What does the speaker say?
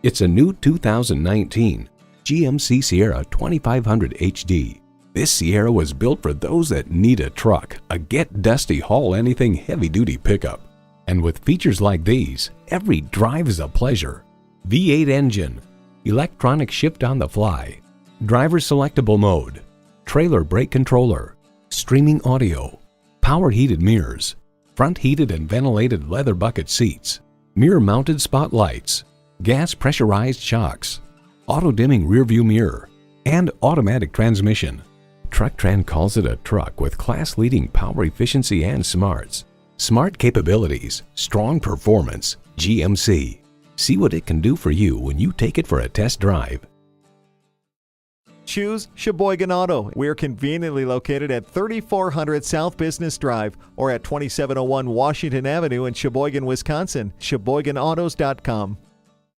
It's a new 2019 GMC Sierra 2500 HD. This Sierra was built for those that need a truck, a get-dusty haul-anything heavy-duty pickup. And with features like these, every drive is a pleasure. V8 engine, electronic shift on the fly, driver selectable mode, trailer brake controller, streaming audio, power heated mirrors, front heated and ventilated leather bucket seats, mirror mounted spotlights, gas pressurized shocks, auto dimming rearview mirror, and automatic transmission. TruckTrend calls it a truck with class-leading power efficiency and smarts. Smart capabilities, strong performance, GMC. See what it can do for you when you take it for a test drive. Choose Sheboygan Auto. We're conveniently located at 3400 South Business Drive or at 2701 Washington Avenue in Sheboygan, Wisconsin. SheboyganAutos.com.